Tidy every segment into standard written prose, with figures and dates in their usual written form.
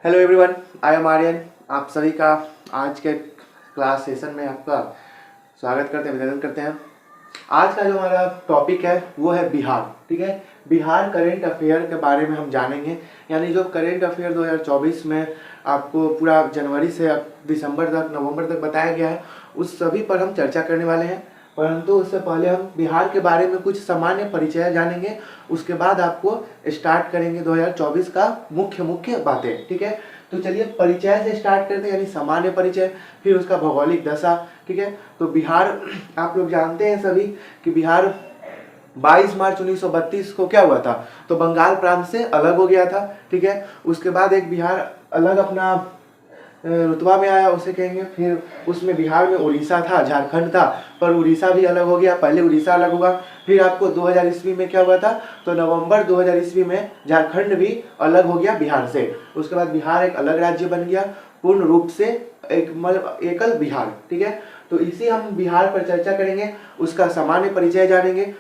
Hello everyone, I am Aryan. आप सभी का आज के क्लास सेशन में आपका स्वागत करते हैं, अभिनंदन करते हैं। आज का जो हमारा टॉपिक है वो है बिहार। ठीक है, बिहार करेंट अफेयर के बारे में हम जानेंगे। यानी जो करेंट अफेयर 2024 में आपको पूरा जनवरी से दिसंबर तक, नवंबर तक बताया गया है, उस सभी पर हम चर्चा करने वाले हैं। परंतु उससे पहले हम बिहार के बारे में कुछ सामान्य परिचय जानेंगे। उसके बाद आपको स्टार्ट करेंगे 2024 का मुख्य बातें। ठीक है, तो चलिए परिचय से स्टार्ट करते हैं, यानी सामान्य परिचय, फिर उसका भौगोलिक दशा। ठीक है, तो बिहार आप लोग जानते हैं सभी कि बिहार 22 मार्च 1932 को क्या हुआ था, तो बंगाल प्रांत से अलग हो गया था। ठीक है, उसके बाद एक बिहार अलग अपना रुतबा में आया, उसे कहेंगे। फिर उसमें बिहार में उड़ीसा था, झारखंड था, पर उड़ीसा भी अलग हो गया। पहले उड़ीसा अलग हुआ, फिर आपको 2000 ईस्वी में क्या हुआ था, तो नवंबर 2000 ईस्वी में झारखंड भी अलग हो गया बिहार से। उसके बाद बिहार एक अलग राज्य बन गया, पूर्ण रूप से एक एकल बिहार। ठीक है, तो इसी हम बिहार पर चर्चा करेंगे, उसका सामान्य परिचय जानेंगे।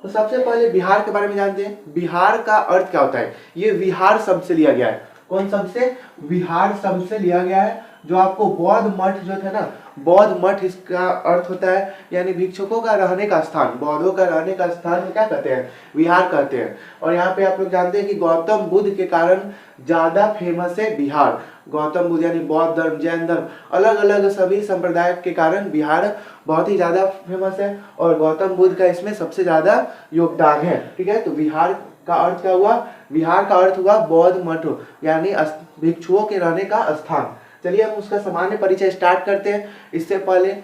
तो सबसे पहले बिहार के बारे में जानते हैं। बिहार का अर्थ क्या होता है, ये विहार शब्द से लिया गया है। कौन शब्द से? विहार शब्द से लिया गया है। जो आपको बौद्ध मठ जो था ना, बौद्ध मठ, इसका अर्थ होता है यानी भिक्षुकों का रहने का स्थान, बौद्धों का रहने का स्थान क्या कहते हैं, विहार कहते हैं। और यहाँ पे आप लोग जानते हैं कि गौतम बुद्ध के कारण ज्यादा फेमस है बिहार। गौतम बुद्ध यानी बौद्ध धर्म, जैन धर्म, अलग अलग सभी संप्रदाय के कारण बिहार बहुत ही ज्यादा फेमस है और गौतम बुद्ध का इसमें सबसे ज्यादा योगदान है। ठीक है, तो बिहार का अर्थ क्या हुआ, बिहार का अर्थ हुआ बौद्ध मठ यानी भिक्षुओं के रहने का स्थान। चलिए हम उसका सामान्य परिचय स्टार्ट करते हैं। इससे पहले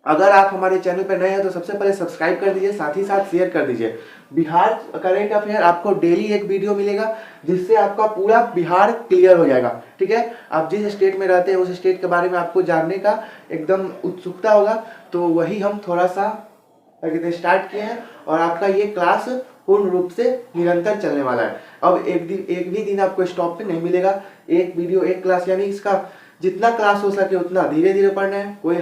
अगर आप हमारे चैनल पर नए हैं तो सबसे पहले सब्सक्राइब कर दीजिए, साथ ही साथ शेयर कर दीजिए। बिहार करेंट अफेयर आपको डेली एक वीडियो मिलेगा, जिससे आपका पूरा बिहार क्लियर हो जाएगा। ठीक है, आप जिस स्टेट में रहते हैं उस स्टेट के बारे में आपको जानने का एकदम उत्सुकता होगा, तो वही हम थोड़ा सा स्टार्ट किए हैं और आपका ये क्लास पूर्ण रूप से निरंतर चलने वाला है। अब एक भी दिन आपको स्टॉप पे नहीं मिलेगा। एक वीडियो एक क्लास, यानी इसका जितना क्लास हो सके उतना धीरे धीरे पढ़ना है, कोई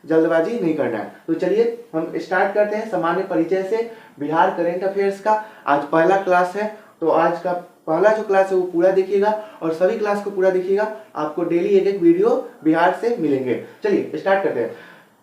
जल्दबाजी नहीं करना है। तो चलिए हम स्टार्ट करते हैं सामान्य परिचय से बिहार करेंट अफेयर्स का। आज पहला क्लास है, तो आज का पहला जो क्लास है वो पूरा देखिएगा और सभी क्लास को पूरा देखिएगा। आपको डेली एक एक वीडियो बिहार से मिलेंगे। चलिए स्टार्ट करते हैं।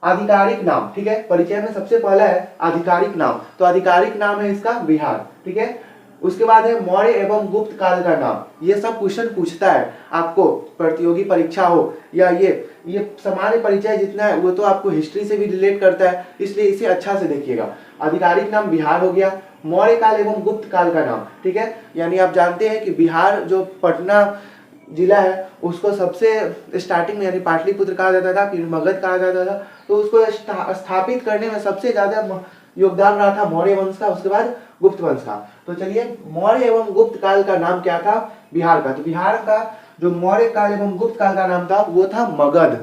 आधिकारिक नाम, ठीक है, परिचय में सबसे पहला है आधिकारिक नाम। तो आधिकारिक नाम है इसका बिहार। ठीक है, उसके बाद है मौर्य एवं गुप्त काल का नाम। ये सब क्वेश्चन पूछता है आपको, प्रतियोगी परीक्षा हो या ये सामान्य परिचय जितना है वो तो आपको हिस्ट्री से भी रिलेट करता है, इसलिए इसे अच्छा से देखिएगा। आधिकारिक नाम बिहार हो गया। मौर्य काल एवं गुप्त काल का नाम, ठीक है, यानी आप जानते हैं कि बिहार जो पटना जिला है उसको सबसे स्टार्टिंग में यानी पाटलिपुत्र कहा जाता था, फिर मगध कहा जाता था। तो उसको स्थापित करने में सबसे ज्यादा योगदान रहा था मौर्य वंश का, उसके बाद गुप्त वंश का। तो चलिए मौर्य एवं गुप्त काल का नाम क्या था बिहार का, तो बिहार का जो मौर्य काल एवं गुप्त काल का नाम था वो था मगध।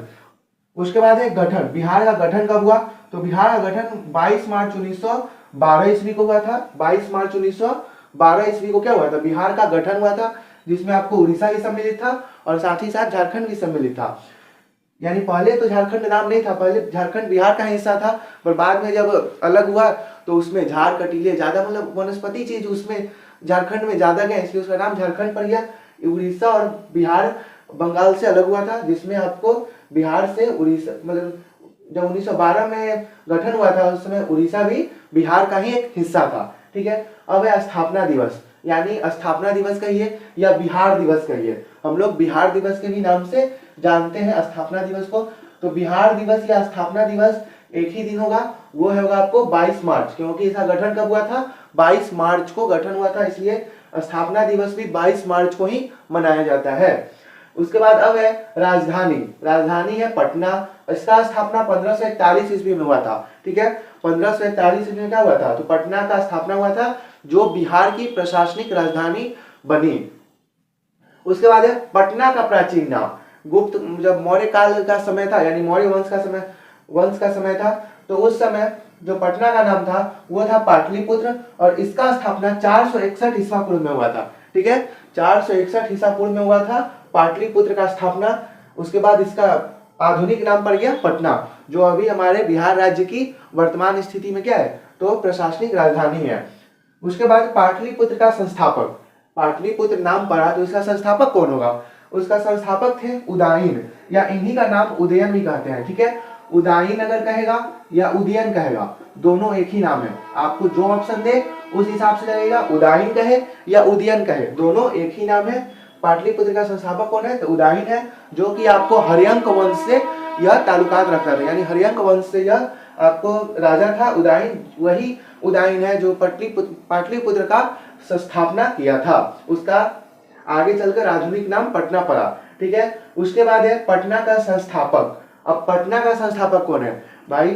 उसके बाद है गठन। बिहार का गठन कब हुआ, तो बिहार का गठन 22 मार्च 1912 ईस्वी को हुआ था। 22 मार्च 1912 ईस्वी को क्या हुआ था, बिहार का गठन हुआ था, जिसमें आपको उड़ीसा भी सम्मिलित था और साथ ही साथ झारखंड भी सम्मिलित था। यानी पहले तो झारखंड नाम नहीं था, पहले झारखंड बिहार का हिस्सा था, पर बाद में जब अलग हुआ तो उसमें झार कटीले ज्यादा, मतलब वनस्पति चीज उसमें झारखंड में ज्यादा गए, इसलिए उसका नाम झारखंड पड़ गया। उड़ीसा और बिहार बंगाल से अलग हुआ था, जिसमें आपको बिहार से उड़ीसा, मतलब जब 1912 में गठन हुआ था उस समय उड़ीसा भी बिहार का ही एक हिस्सा था। ठीक है, अब है स्थापना दिवस, यानी स्थापना दिवस कहिए या बिहार दिवस कहिए, हम लोग बिहार दिवस के भी नाम से जानते हैं स्थापना दिवस को। तो बिहार दिवस या स्थापना दिवस एक ही दिन होगा, वो होगा आपको 22 मार्च, क्योंकि इसका गठन कब हुआ था, 22 मार्च को गठन हुआ था, इसलिए स्थापना दिवस भी 22 मार्च को ही मनाया जाता है। उसके बाद अब है राजधानी। राजधानी है पटना। इसका स्थापना 1541 ईस्वी में हुआ था। ठीक है, 1541 ईस्वी में क्या हुआ था, तो पटना का स्थापना हुआ था, जो बिहार की प्रशासनिक राजधानी बनी। उसके बाद है पटना का प्राचीन नाम। गुप्त, जब मौर्य काल का समय था, यानी मौर्य वंश का समय था, तो उस समय जो पटना का नाम था वो था पाटलिपुत्र और इसका स्थापना 461 ईसा पूर्व में हुआ था। ठीक है, 461 ईसा पूर्व में हुआ था पाटलिपुत्र का स्थापना। उसके बाद इसका आधुनिक नाम पड़ गया पटना, जो अभी हमारे बिहार राज्य की वर्तमान स्थिति में क्या है, तो प्रशासनिक राजधानी है। उसके बाद पाटलिपुत्र का संस्थापक, पाटलिपुत्र नाम पड़ा तो इसका संस्थापक कौन होगा? उसका संस्थापक थे उदयन, या इन्हीं का नाम उदयन भी कहते हैं। ठीक है, उदयन अगर कहेगा या उदयन कहेगा, दोनों एक ही नाम है। आपको जो ऑप्शन दे उस हिसाब से लगेगा, उदयन कहे या उदयन कहे, दोनों एक ही नाम है। पाटलिपुत्र का संस्थापक कौन है? तो उदयन है, जो कि आपको हर्यंक वंश से यह ताल्लुकात रखता था, यानी हर्यंक वंश से यह आपको राजा था उदयन। वही उदयन है जो पाटलिपुत्र का स्थापना किया था। उसका आगे चलकर आधुनिक नाम पटना पड़ा। ठीक है, उसके बाद है पटना का संस्थापक। अब पटना का संस्थापक कौन है भाई?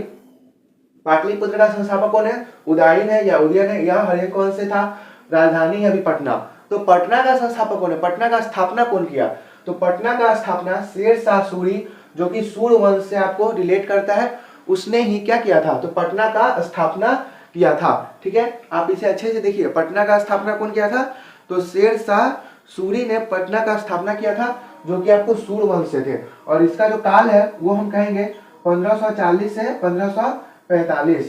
पाटलिपुत्र का संस्थापक कौन है? उदयन है या उदयन है? यह हर्यंक वंश से था, राजधानी है अभी पटना। तो पटना का संस्थापक कौन है? पटना का स्थापना कौन किया? तो पटना का स्थापना शेर शाह सूरी, जो कि सूर्य वंश से आपको रिलेट करता है, उसने ही क्या किया था? तो पटना का स्थापना किया था। ठीक है, आप इसे अच्छे से देखिए, पटना का स्थापना कौन किया था? तो शेर शाह सूरी ने पटना का स्थापना किया था, जो कि आपको सूर्य वंश से थे। और इसका जो काल है वो हम कहेंगे 1540 से 1545।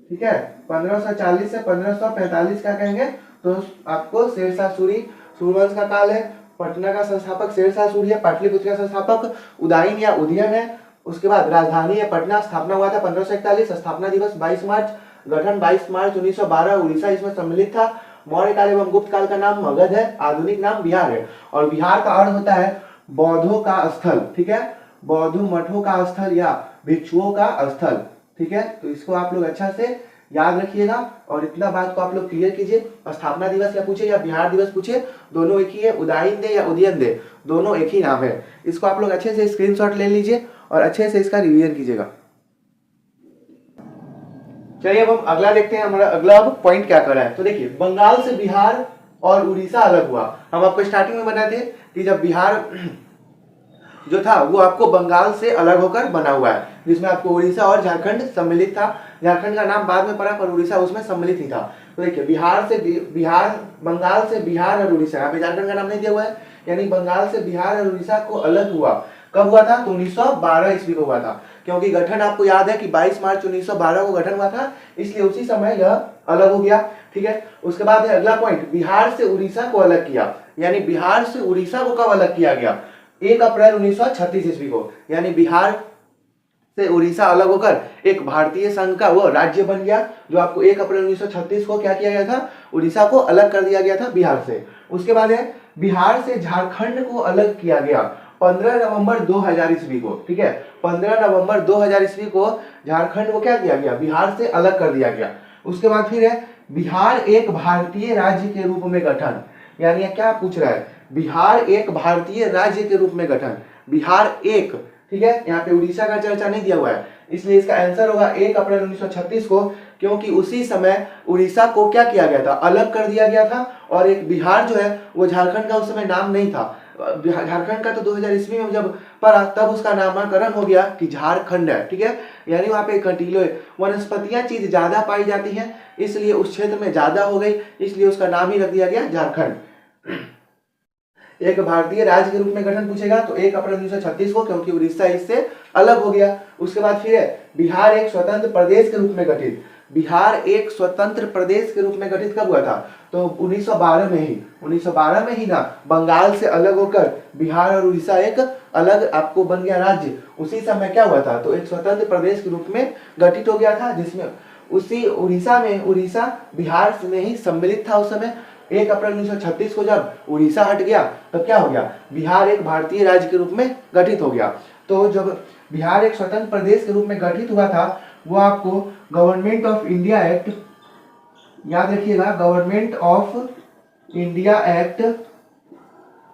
ठीक है, 1540 से 1545 क्या कहेंगे? तो आपको शेर शाह सूरी, सूर्यवंश का काल है। पटना का संस्थापक शेर शाह सूरी है। पाटलिपुत्र का संस्थापक उदयन या उदयन है। उसके बाद राजधानी है पटना, स्थापना हुआ था 1541, स्थापना दिवस 22 मार्च, गठन 22 मार्च 1912, उड़ीसा इसमें सम्मिलित था। मौर्य काल एवं गुप्त काल का नाम मगध है, आधुनिक नाम बिहार है। और बिहार का अर्थ होता है बौद्धों का स्थल। ठीक है, बौद्ध मठों का स्थल या भिक्षुओं का स्थल। ठीक है, तो इसको आप लोग अच्छा से याद रखिएगा और इतना बात को आप लोग क्लियर कीजिए। स्थापना दिवस या पूछे या बिहार दिवस पूछे, दोनों एक ही है। उदयन दे या उदयन दे, दोनों एक ही नाम है। इसको आप लोग अच्छे से स्क्रीनशॉट ले लीजिए और अच्छे से इसका रिवीजन कीजिएगा। चलिए अब हम अगला देखते हैं, हमारा अगला अब पॉइंट क्या कर रहा है। तो देखिए, बंगाल से बिहार और उड़ीसा अलग हुआ। हम आपको स्टार्टिंग में बताए थे कि जब बिहार जो था वो आपको बंगाल से अलग होकर बना हुआ है, जिसमें आपको उड़ीसा और झारखंड सम्मिलित था। झारखंड का नाम बाद में पड़ा, पर उड़ीसा उसमें सम्मिलित ही था। तो देखिए, बंगाल से बिहार और उड़ीसा, यहाँ पे झारखंड का नाम नहीं दिया हुआ है, यानी बंगाल से बिहार और उड़ीसा को अलग हुआ। कब हुआ था? तो 1912 ईस्वी को हुआ था, क्योंकि गठन आपको याद है कि 22 मार्च 1912 को गठन हुआ था, इसलिए उसी समय यह अलग हो गया। ठीक है, उसके बाद है अगला पॉइंट, बिहार से उड़ीसा को अलग किया। यानी बिहार से उड़ीसा को कब अलग किया गया? 1 अप्रैल 1936 ईस्वी को। यानी बिहार से उड़ीसा अलग होकर एक भारतीय संघ का वो राज्य बन गया, जो आपको 1 अप्रैल 1936 को क्या किया गया था? उड़ीसा को अलग कर दिया गया था बिहार से। उसके बाद है बिहार से झारखंड को अलग किया गया 15 नवंबर 2000 ईस्वी को। ठीक है, 15 नवंबर 2000 ईस्वी को झारखंड को क्या किया गया? बिहार से अलग कर दिया गया। उसके बाद फिर है बिहार एक भारतीय राज्य के रूप में गठन। यानी क्या पूछ रहा है? बिहार एक भारतीय राज्य के रूप में गठन। बिहार एक, ठीक है, यहाँ पे उड़ीसा का चर्चा नहीं दिया हुआ है, इसलिए इसका आंसर होगा 1 अप्रैल 1936 को, क्योंकि उसी समय उड़ीसा को क्या किया गया था? अलग कर दिया गया था। और एक बिहार जो है वो झारखंड का उस समय नाम नहीं था। झारखंड का तो 2000 ईस्वी में जब पड़ा तब उसका नामकरण हो गया कि झारखंड है। ठीक है, यानी वहाँ पे कंटीलो वनस्पतियां चीज ज्यादा पाई जाती हैं, इसलिए उस क्षेत्र में ज्यादा हो गई, इसलिए उसका नाम ही रख दिया गया झारखंड। एक भारतीय राज्य के रूप में गठन पूछेगा तो 1 अप्रैल 1936 को, क्योंकि उड़ीसा इससे अलग हो गया। उसके बाद फिर है बिहार एक स्वतंत्र प्रदेश के रूप में गठित। बिहार एक स्वतंत्र प्रदेश के रूप में गठित कब हुआ था? तो 1912 में ही, 1912 में ही ना, बंगाल से अलग होकर बिहार और उड़ीसा एक अलग आपको बन गया राज्य। उसी समय क्या हुआ था? तो एक स्वतंत्र प्रदेश के रूप में गठित हो गया था, जिसमें उसी उड़ीसा में, उड़ीसा बिहार में ही सम्मिलित था उस समय। 1 अप्रैल 1936 को जब उड़ीसा हट गया तब क्या हो गया? बिहार एक भारतीय राज्य के रूप में गठित हो गया। तो जब बिहार एक स्वतंत्र प्रदेश के रूप में गठित हुआ था, वो आपको गवर्नमेंट ऑफ इंडिया एक्ट, याद रखिएगा, government of India act,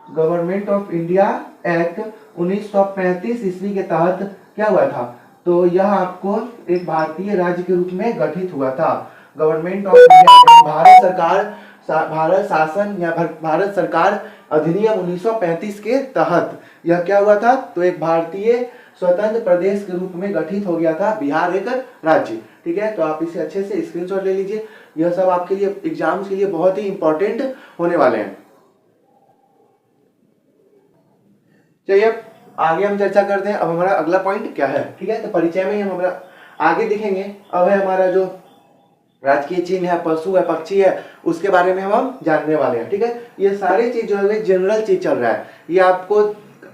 government of India act 1935 ईस्वी के तहत क्या हुआ था? तो यह आपको एक भारतीय राज्य के रूप में गठित हुआ था। गवर्नमेंट ऑफ इंडिया, भारत सरकार, भारत शासन या भारत सरकार अधिनियम 1935 के तहत यह क्या हुआ था? तो एक भारतीय स्वतंत्र प्रदेश के रूप में गठित हो गया था बिहार एक राज्य। ठीक है, तो आप इसे अच्छे से स्क्रीनशॉट ले लीजिए, यह सब आपके लिए एग्जाम्स के लिए बहुत ही इंपॉर्टेंट होने वाले हैं। चलिए आगे हम चर्चा करते हैं। अब हमारा अगला पॉइंट क्या है? ठीक है, तो परिचय में ही हम हमारा आगे देखेंगे। अब है हमारा जो राजकीय चिन्ह है, पशु है, पक्षी है, उसके बारे में हम जानने वाले हैं। ठीक है, ये सारी चीज जो है जनरल चीज चल रहा है, ये आपको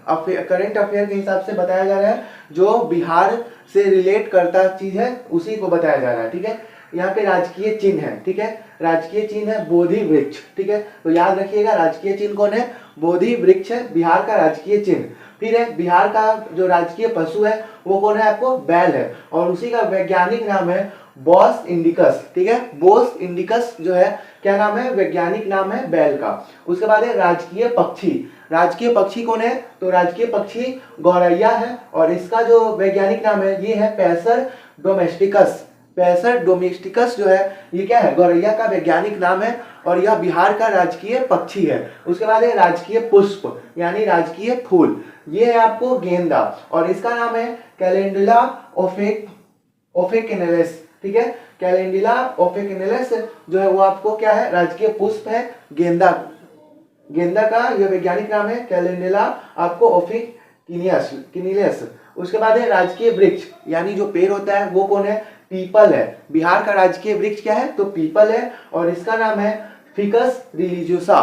करंट अफेयर के हिसाब से बताया जा रहा है, जो बिहार से रिलेट करता चीज है उसी को बताया जा रहा है। ठीक है, यहाँ पे राजकीय चिन्ह है। ठीक है, राजकीय चिन्ह है बोधि वृक्ष। ठीक है, तो याद रखिएगा राजकीय चिन्ह कौन है, बोधि वृक्ष है बिहार का राजकीय चिन्ह। फिर है बिहार का जो राजकीय पशु है वो कौन है, आपको बैल है, और उसी का वैज्ञानिक नाम है बोस इंडिकस। ठीक है, बोस इंडिकस जो है क्या नाम है, वैज्ञानिक नाम है बैल का। उसके बाद है राजकीय पक्षी। राजकीय पक्षी कौन है, तो राजकीय पक्षी गौरैया है, और इसका जो वैज्ञानिक नाम है ये है पैसर डोमेस्टिकस। पैसर डोमेस्टिकस जो है ये क्या है, गौरैया का वैज्ञानिक नाम है, और यह बिहार का राजकीय पक्षी है। उसके बाद है राजकीय पुष्प यानी राजकीय फूल, ये है आपको गेंदा, और इसका नाम है कैलेंडुला ओफिकिनेलिस। ठीक है, कैलेंडुला ओफिकिनेलिस जो है वो आपको क्या है, राजकीय पुष्प है गेंदा। गेंदा का यह वैज्ञानिक नाम है कैलेंडुला आपको ओफिकिनेलिस। उसके बाद है राजकीय वृक्ष यानी जो पेड़ होता है वो कौन है, पीपल है। बिहार का राजकीय वृक्ष क्या है, तो पीपल है, और इसका नाम है फिकस रिलीजियोसा।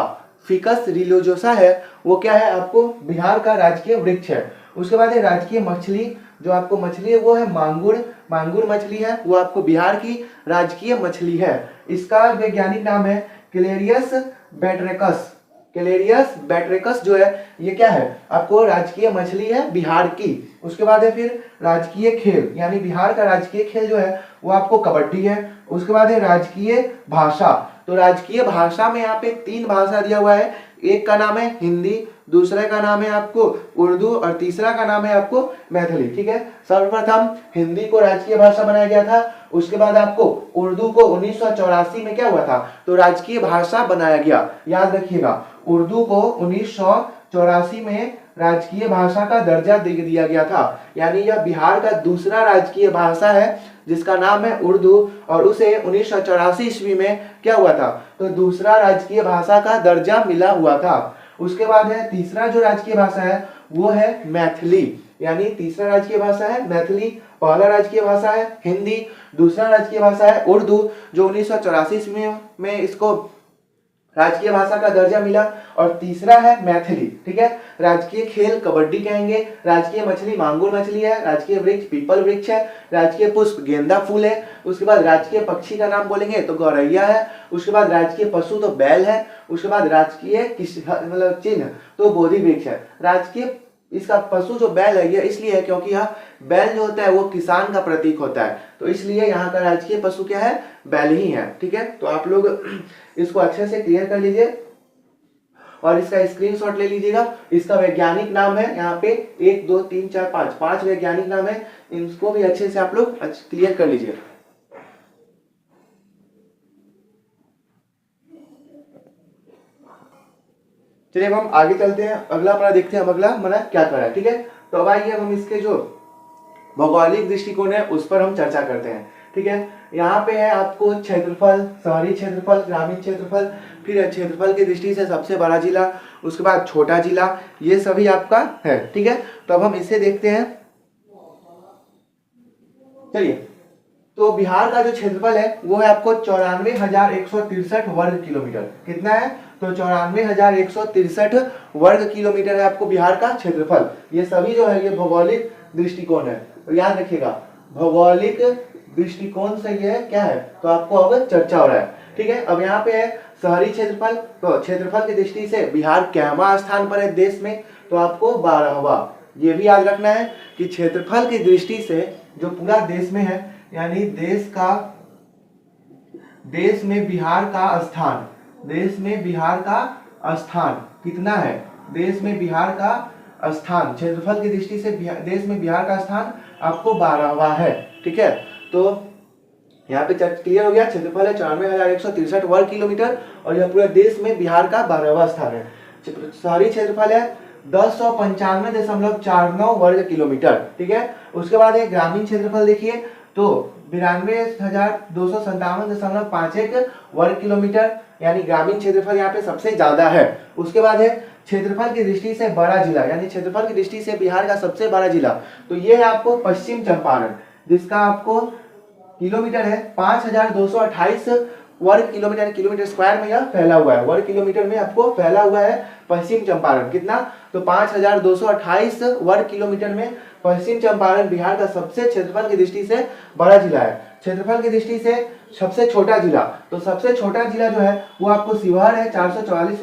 फिकस रिलीजियोसा है वो क्या है, आपको बिहार का राजकीय वृक्ष है। उसके बाद है राजकीय मछली, जो आपको मछली है वो है मांगुर। मांगुर मछली है वो आपको बिहार की राजकीय मछली है। इसका वैज्ञानिक नाम है कैलेरियस बैट्रिकस। कैलेरियस बैट्रिकस जो है ये क्या है, आपको राजकीय मछली है बिहार की। उसके बाद है फिर राजकीय खेल यानी बिहार का राजकीय खेल जो है वो आपको कबड्डी है। उसके बाद है राजकीय भाषा, तो राजकीय भाषा में यहाँ पे 3 भाषा दिया हुआ है, एक का नाम है हिंदी, दूसरे का नाम है आपको उर्दू, और तीसरा का नाम है आपको मैथिली। ठीक है, सर्वप्रथम हिंदी को राजकीय भाषा बनाया गया था, उसके बाद आपको उर्दू को 1984 में क्या हुआ था, तो राजकीय भाषा बनाया गया। याद रखिएगा उर्दू को 1984 में राजकीय भाषा का दर्जा दे दिया गया था, यानी यह बिहार का दूसरा राजकीय भाषा है जिसका नाम है उर्दू, और उसे 1984 ईस्वी में क्या हुआ था, तो दूसरा राजकीय भाषा का दर्जा मिला हुआ था। उसके बाद है तीसरा जो राजकीय भाषा है वो है मैथिली, यानी तीसरा राजकीय भाषा है मैथिली। पहला राजकीय भाषा है हिंदी, दूसरा राजकीय भाषा है उर्दू, जो 1984 ईस्वी में इसको राजकीय भाषा का दर्जा मिला, और तीसरा है मैथिली। ठीक है, राजकीय खेल कबड्डी कहेंगे, राजकीय मछली मांगुर मछली है, राजकीय वृक्ष पीपल वृक्ष है, राजकीय पुष्प गेंदा फूल है। उसके बाद राजकीय पक्षी का नाम बोलेंगे तो गौरैया है। उसके बाद राजकीय पशु तो बैल है। उसके बाद राजकीय मतलब चिन्ह तो बोधि वृक्ष है। राजकीय इसका पशु जो बैल है ये इसलिए है क्योंकि यह बैल जो होता है वो किसान का प्रतीक होता है, तो इसलिए यहाँ का राजकीय पशु क्या है, बैल ही है। ठीक है, तो आप लोग इसको अच्छे से क्लियर कर लीजिए और इसका स्क्रीनशॉट ले लीजिएगा। इसका वैज्ञानिक नाम है यहाँ पे 1 2 3 4 5 वैज्ञानिक नाम है, इनको भी अच्छे से आप लोग क्लियर कर लीजिए। चलिए अब हम आगे चलते हैं, अगला हमारा देखते हैं हम अगला हमारा क्या कर रहा है। ठीक है, तो अब आइए हम इसके जो भौगोलिक दृष्टिकोण है उस पर हम चर्चा करते हैं। ठीक है, यहाँ पे है आपको क्षेत्रफल, शहरी क्षेत्रफल, ग्रामीण क्षेत्रफल, फिर क्षेत्रफल की दृष्टि से सबसे बड़ा जिला, उसके बाद छोटा जिला, ये सभी आपका है। ठीक है, तो अब हम इसे देखते हैं। चलिए, तो बिहार का जो क्षेत्रफल है वो है आपको 94,163 वर्ग किलोमीटर। कितना है, तो 94,163 वर्ग किलोमीटर है आपको बिहार का क्षेत्रफल। ये सभी जो है ये भौगोलिक दृष्टिकोण है, तो याद रखिएगा भौगोलिक दृष्टिकोण से ये क्या है, तो आपको अब चर्चा हो रहा है। ठीक है, अब यहाँ पे है शहरी क्षेत्रफल, तो क्षेत्रफल की दृष्टि से बिहार कैमा स्थान पर है देश में, तो आपको 12वां। ये भी याद रखना है कि क्षेत्रफल की दृष्टि से जो पूरा देश में है, यानी देश में बिहार का स्थान कितना है, देश में बिहार का स्थान क्षेत्रफल की दृष्टि से देश में बिहार का स्थान आपको 12वां है। ठीक है, तो यहाँ पे क्लियर हो गया, क्षेत्रफल है 94,163 वर्ग किलोमीटर और यह पूरे देश में बिहार का 12वां स्थान है। शहरी क्षेत्रफल है 1095.49 वर्ग किलोमीटर। ठीक है, उसके बाद एक ग्रामीण क्षेत्रफल देखिए तो 92,257.51 वर्ग किलोमीटर, यानी ग्रामीण क्षेत्रफल यहाँ पे सबसे ज्यादा है। उसके बाद है क्षेत्रफल की दृष्टि से बड़ा जिला, यानी क्षेत्रफल की दृष्टि से बिहार का सबसे बड़ा जिला, तो ये है आपको पश्चिम चंपारण, जिसका आपको किलोमीटर है, 5228 वर्ग किलोमीटर, किलोमीटर स्क्वायर में यह फैला हुआ है, वर्ग किलोमीटर में आपको फैला हुआ है पश्चिम चंपारण। कितना? तो 5228 वर्ग किलोमीटर में पश्चिम चंपारण बिहार का सबसे क्षेत्रफल की दृष्टि से बड़ा जिला है। क्षेत्रफल की दृष्टि से सबसे छोटा जिला, तो सबसे छोटा जिला जो है वो आपको शिवहर है, 444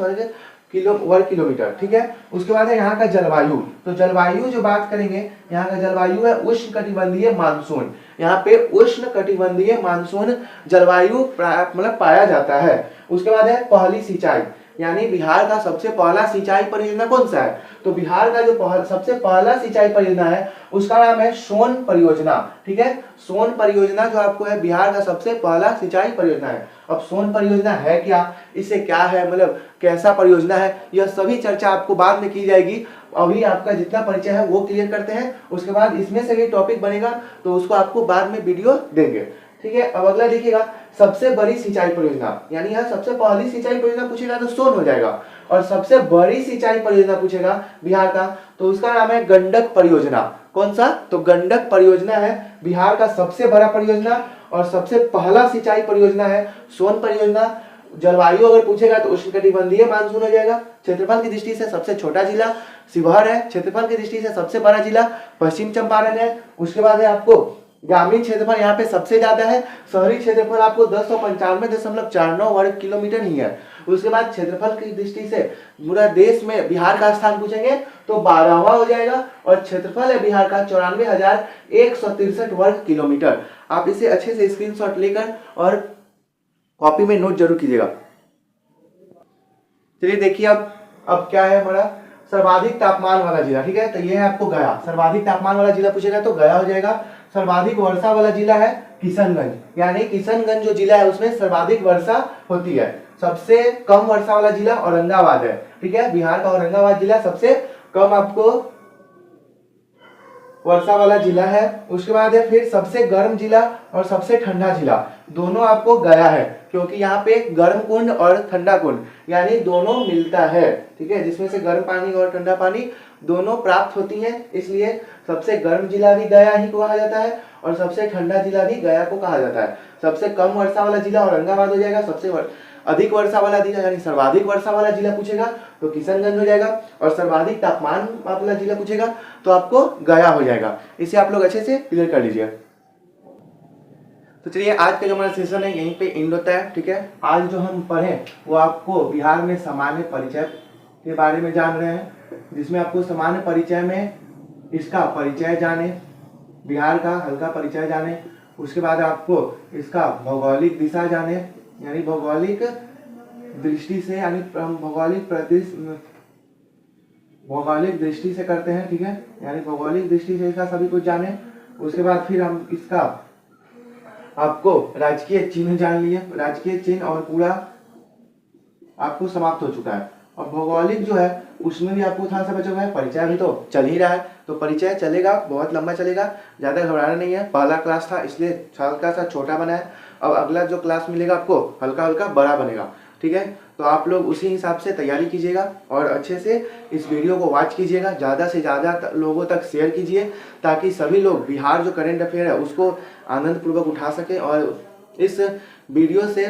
वर्ग किलोमीटर। ठीक है, उसके बाद है यहाँ का जलवायु। तो जलवायु जो बात करेंगे, यहाँ का जलवायु है उष्णकटिबंधीय मानसून। यहाँ पे उष्णकटिबंधीय मानसून जलवायु मतलब पाया जाता है। उसके बाद है पहली सिंचाई, यानी बिहार का सबसे पहला सिंचाई परियोजना कौन सा है? तो बिहार का जो सबसे पहला सिंचाई परियोजना है उसका नाम है सोन परियोजना। ठीक है, सोन परियोजना जो आपको है बिहार का सबसे पहला सिंचाई परियोजना है। अब सोन परियोजना है क्या, इससे क्या है, मतलब कैसा परियोजना है, यह सभी चर्चा आपको बाद में की जाएगी। अभी आपका जितना परिचय है वो क्लियर करते हैं, उसके बाद इसमें से भी टॉपिक बनेगा तो उसको आपको बाद में वीडियो देंगे। ठीक है, अब अगला देखिएगा, सबसे बड़ी सिंचाई परियोजना, यानी यह सबसे पहली सिंचाई परियोजना पूछेगा तो सोन हो जाएगा, और सबसे बड़ी सिंचाई परियोजना पूछेगा बिहार का तो उसका नाम है गंडक परियोजना। कौन सा? तो गंडक परियोजना है बिहार का सबसे बड़ा परियोजना और सबसे पहला सिंचाई परियोजना है सोन परियोजना। जलवायु अगर पूछेगा तो उष्णकटिबंधीय मानसून हो जाएगा। क्षेत्रफल की दृष्टि से सबसे छोटा जिला शिवहर है, क्षेत्रफल की दृष्टि से सबसे बड़ा जिला पश्चिम चंपारण है। उसके बाद है आपको ग्रामीण क्षेत्रफल यहाँ पे सबसे ज्यादा है, शहरी क्षेत्रफल आपको 1095.49 वर्ग किलोमीटर ही है। उसके बाद क्षेत्रफल की दृष्टि से पूरा देश में बिहार का स्थान पूछेंगे तो 12वां हो जाएगा, और क्षेत्रफल है बिहार का 94,163 वर्ग किलोमीटर। आप इसे अच्छे से स्क्रीनशॉट लेकर और कॉपी में नोट जरूर कीजिएगा। चलिए देखिए अब क्या है हमारा सर्वाधिक तापमान वाला जिला। ठीक है, तो ये है आपको गया। सर्वाधिक तापमान वाला जिला पूछेगा तो गया हो जाएगा। सर्वाधिक वर्षा वाला जिला है किशनगंज, यानी किशनगंज जो जिला है उसमें सर्वाधिक वर्षा होती है। सबसे कम वर्षा वाला जिला औरंगाबाद है। ठीक है, बिहार का औरंगाबाद जिला सबसे कम आपको वर्षा वाला जिला है। उसके बाद है फिर सबसे गर्म जिला और सबसे ठंडा जिला, दोनों आपको गया है, क्योंकि यहाँ पे गर्म कुंड और ठंडा कुंड यानी दोनों मिलता है। ठीक है, जिसमें से गर्म पानी और ठंडा पानी दोनों प्राप्त होती हैं, इसलिए सबसे गर्म जिला भी गया ही कहा जाता है और सबसे ठंडा जिला भी गया को कहा जाता है। सबसे कम वर्षा वाला जिला औरंगाबाद हो जाएगा, सबसे अधिक वर्षा वाला जिला यानी सर्वाधिक वर्षा वाला जिला पूछेगा तो किशनगंज हो जाएगा, और सर्वाधिक तापमान वाला जिला पूछेगा तो आपको गया हो जाएगा। इसे आप लोग अच्छे से क्लियर कर लीजिए। तो चलिए आज का जो हमारा सेशन है यहीं पे एंड होता है। ठीक है, आज जो हम पढ़े वो आपको बिहार में सामान्य परिचय के बारे में जान रहे हैं, जिसमें आपको सामान्य परिचय में इसका परिचय जाने, बिहार का हल्का परिचय जाने, उसके बाद आपको इसका भौगोलिक दिशा जाने, यानी भौगोलिक दृष्टि से, यानी भौगोलिक दृष्टि से करते हैं। ठीक है, यानी भौगोलिक दृष्टि से इसका सभी कुछ जाने। उसके बाद फिर हम इसका आपको राजकीय चिन्ह जान लिए, राजकीय चिन्ह और पूरा आपको समाप्त हो चुका है। और भौगोलिक जो है उसमें भी आपको थोड़ा सा बचा हुआ है, परिचय भी तो चल ही रहा है, तो परिचय चलेगा, बहुत लंबा चलेगा, ज़्यादा घबराना नहीं है। पहला क्लास था इसलिए हल्का सा छोटा बना है, अब अगला जो क्लास मिलेगा आपको हल्का हल्का बड़ा बनेगा। ठीक है, तो आप लोग उसी हिसाब से तैयारी कीजिएगा और अच्छे से इस वीडियो को वॉच कीजिएगा, ज़्यादा से ज़्यादा लोगों तक शेयर कीजिए, ताकि सभी लोग बिहार जो करंट अफेयर है उसको आनंदपूर्वक उठा सके। और इस वीडियो से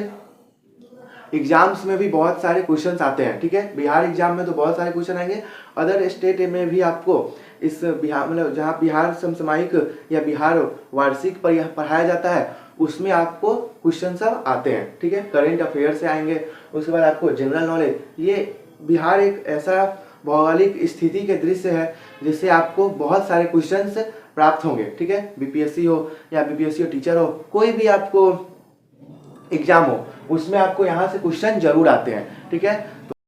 एग्जाम्स में भी बहुत सारे क्वेश्चंस आते हैं। ठीक है, बिहार एग्जाम में तो बहुत सारे क्वेश्चन आएंगे, अदर स्टेट में भी आपको इस बिहार मतलब जहाँ बिहार समसामयिक या बिहार वार्षिक पढ़ाया जाता है उसमें आपको क्वेश्चन सब आते हैं। ठीक है, करेंट अफेयर से आएंगे, उसके बाद आपको जनरल नॉलेज। ये बिहार एक ऐसा भौगोलिक स्थिति के दृश्य है जिससे आपको बहुत सारे क्वेश्चंस प्राप्त होंगे। ठीक है, बीपीएससी हो या बीपीएससी हो टीचर हो, कोई भी आपको एग्जाम हो उसमें आपको यहाँ से क्वेश्चन जरूर आते हैं। ठीक है।